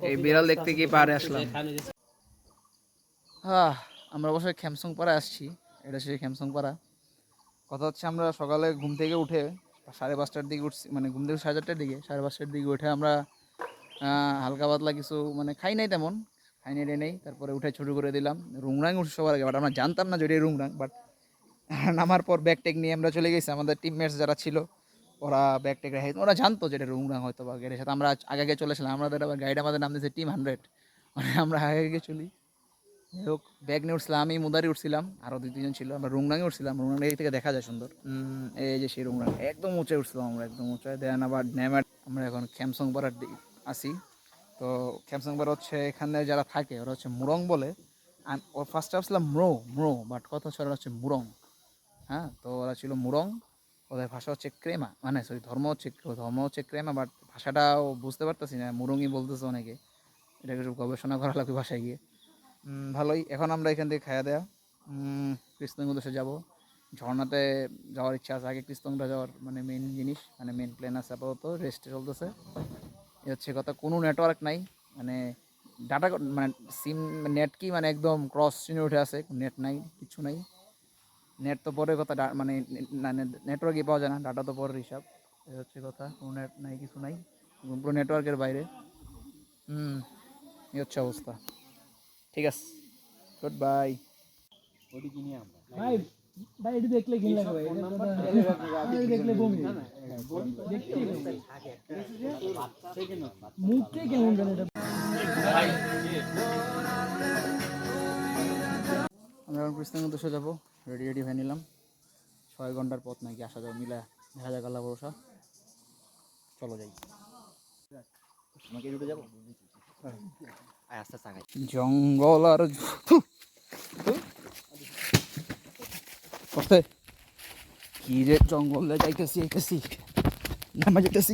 এই বিড়াল দেখতে গিয়ে পাহাড়ে আসলাম। হ্যাঁ, আমরা অবশ্যই খ্যামসং পাড়া আসছি। এটা সেই খ্যামসং পাড়া। কথা হচ্ছে আমরা সকালে ঘুম থেকে উঠে 5:30টার দিকে উঠছি, মানে ঘুম থেকে 4:30টার দিকে, 5:30টার দিকে উঠে আমরা হালকা পাতলা কিছু মানে খাই নাই, তেমন খাই নাই নেই। তারপরে উঠে শুরু করে দিলাম। রুংরাং উঠছি সবার আগে, বাট আমরা জানতাম না যে এটাই রুংরাং। বাট নামার পর ব্যাগ ট্যাগ নিয়ে আমরা চলে গেছি। আমাদের টিমমেটস যারা ছিল ওরা ব্যাগ ট্যাগ রেখে, ওরা জানতো যে এটা রুংরাং হয়তো বা গাড়ির সাথে আমরা আগে আগে চলেছিলাম। আমাদের আবার গাড়িটা আমাদের নাম দিয়েছে টিম 100, মানে আমরা আগে আগে চলি। যাই হোক, ব্যাগ নিয়ে উঠছিলাম, আমি মুদারি উঠছিলাম, আরও 2-3 জন ছিল। আমরা রুংরাঙে উঠছিলাম, রুংরাং এই থেকে দেখা যায় সুন্দর। এই যে সেই রুংরাং একদম উঁচায় উঠছিলাম আমরা, একদম উঁচায়। দেন আবার নেমে আমরা এখন খ্যামসং পাড়ার আসি। তো খ্যামসং পাড়া হচ্ছে এখানে যারা থাকে ওরা হচ্ছে মুরং বলে। ওর ফার্স্টে আসছিলাম ম্রো, বাট কথা হচ্ছে ওরা হচ্ছে মুরং। হ্যাঁ, তো ওরা ছিল মুরং। ওদের ভাষা হচ্ছে ক্রেমা, মানে সরি ধর্ম হচ্ছে ক্রেমা, বাট ভাষাটাও বুঝতে পারতেছি না, মুরংই বলতেছে অনেকে। এটা কিছু গবেষণা করা লাগবে ভাষায় গিয়ে। ভালোই। এখন আমরা এখান থেকে খাওয়া দেওয়া কৃষ্ণগঞ্জ উদ্দেশ্যে যাবো। ঝর্ণাতে যাওয়ার ইচ্ছা আছে, আগে কৃষ্ণগঞ্জ যাওয়ার মানে মেন জিনিস, মানে মেন প্ল্যান আছে। আপাতত রেস্টে চলতেছে, এ হচ্ছে কথা। কোনো নেটওয়ার্ক নাই, মানে ডাটা, মানে সিম নেট কি মানে একদম ক্রস চিনে উঠে আছে, নেট নাই, কিছু নাই। নেট তো পরের কথা, মানে নেটওয়ার্কই পাওয়া যায় না, ডাটা তো পরের হিসাব। এ হচ্ছে কথা, কোনো নেট নাই, কিছু নাই, পুরো নেটওয়ার্কের বাইরে। এই হচ্ছে অবস্থা। ঠিক আছে, গুড বাই। ভাই ভাই এটা দেখলে ঘিন লাগে ভাই, এটা দেখলে বমি দেখতে মুখে কেমন জানি এটা। আমরা এখন কৃষ্ণগঞ্জ উদ্দেশ্যে যাবো, রেডি হয়ে নিলাম। 6 ঘন্টার পথ নাকি আসা যাওয়া মিলা, দেখা যাক আল্লাহ ভরসা। চলো যাই। আমাকে রুটে যাবো, আস্তে আস্তে জঙ্গল আর করতে কি রে, জঙ্গলে যাইতেছি নামা যেতেছি।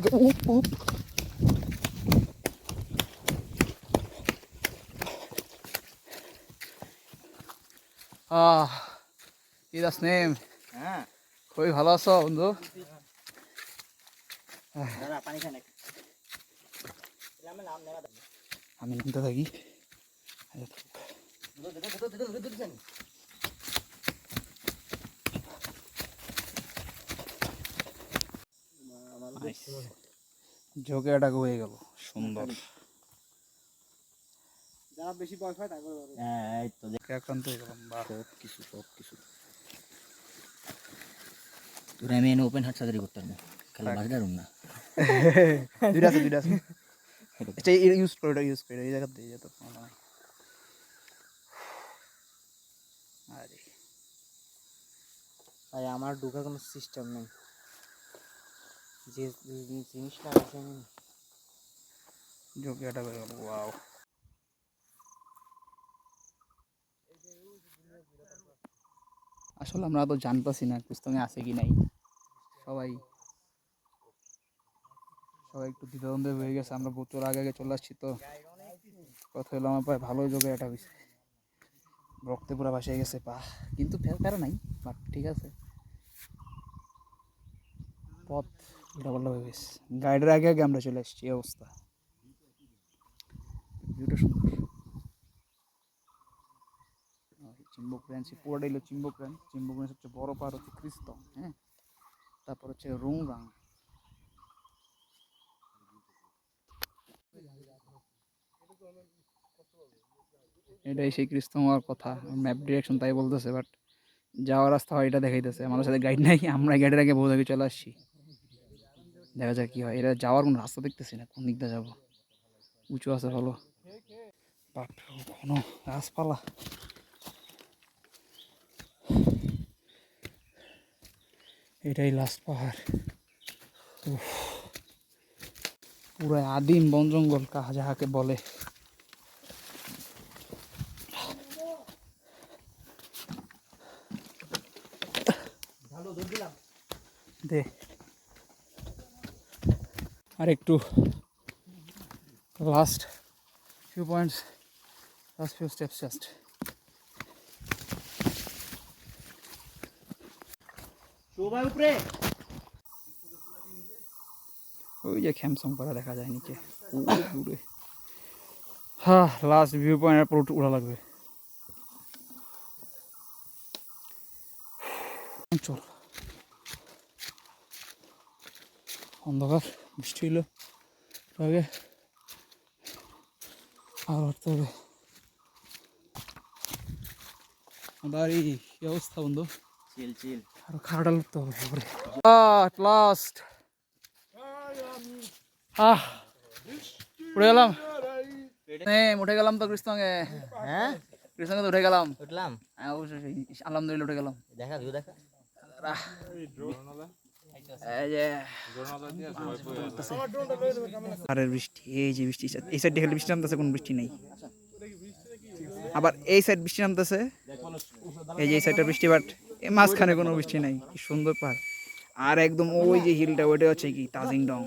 কি দাস নেম? হ্যাঁ, খুবই ভালো আছো বন্ধু? আমি নামতে থাকি। ঝোঁকে এটাকে হয়ে গেল সুন্দর। যারা বেশি বয়স হয় তারপরে এই তো আক্রান্ত হয়ে গেলাম। সব কিছু তোরা আমি এনে ওপেন হার্ট সার্জারি করতাম না, খেলা বাসটা রুম না। দুইটা আছে এটা ইউজ করে এই জায়গাতে দিয়ে যেত। আরে ভাই আমার ঢোকার কোনো সিস্টেম নেই, যে জিনিসটা আছে আমি ঝোঁকে এটাকে হয়ে গেল। ওয়াও, আসলে আমরা তো জানতাছি না কুস্তঙ্গে আছে কি নাই। সবাই একটু দ্বিধাদ্বন্দ্বে হয়ে গেছে। আমরা প্রচুর আগে আগে চলে আসছি, তো কথা হলো আমার প্রায় ভালোই যোগে এটা হয়েছে, রক্তে পুরো ভাসিয়ে গেছে পা, কিন্তু প্যারা নাই, বাট ঠিক আছে। পথ উল্টাপাল্টা হয়ে গেছে, গাইডের আগে আগে আমরা চলে এসেছি, এই অবস্থা। ভিউটা সুন্দর। চিম্বুক রেঞ্জ পুরোটাই হলো চিম্বুক রেঞ্জ। চিম্বুক রেঞ্জ হচ্ছে বড় পাহাড় হচ্ছে ক্রিস্তং, হ্যাঁ, তারপর হচ্ছে রুংরাং। এটাই সেই ক্রিস্তং হওয়ার কথা, ম্যাপ ডিরেকশন তাই বলতেছে, বাট যাওয়ার রাস্তা হয় এটা দেখাইতেছে। আমাদের সাথে গাইড নাই, আমরা গাইডের আগে বহু আগে চলে আসছি। দেখা যাক কি হয়। এটা যাওয়ার কোনো রাস্তা দেখতেছি না, কোন দিকটা যাবো। উঁচু আছে ভালো, বাপরে ঘন গাছপালা। এটাই লাস্ট পাহাড়। পুরো আদিম বন জঙ্গল যাহাকে বলে। দে আর একটু, last few points, last few steps just. উপরে ওই যে খ্যামসং পাড়া দেখা যায় নিচে দূরে। হ্যাঁ লাস্ট ভিউ পয়েন্টের পর উঠা লাগবে। চল অন্ধকার, বৃষ্টি হইলো আগে আর উঠতে হবে। দাঁড়ি কি অবস্থা বন্ধু, চিল চিল। আরো খাড়া উঠতে হবে উপরে। লাস্ট উঠে গেলাম, উঠে গেলাম তো কৃষ্ণকে। হ্যাঁ কৃষ্ণকে তো উঠে গেলাম। উঠলাম, হ্যাঁ অবশ্যই, আলহামদুলিল্লাহ উঠে গেলাম। দেখা ভিউ দেখা। এই যে আরে বৃষ্টি, এই যে বৃষ্টি এই সাইডে খালি বৃষ্টি নামতেছে, কোনো বৃষ্টি নেই। আবার এই সাইড বৃষ্টি নামতেছে, এই যে এই সাইডটা বৃষ্টি, বাট এই মাঝখানে কোনো বৃষ্টি নাই। কি সুন্দর পাহাড়। আর একদম ওই যে হিলটা, ওইটা হচ্ছে কি তাজিং ডং।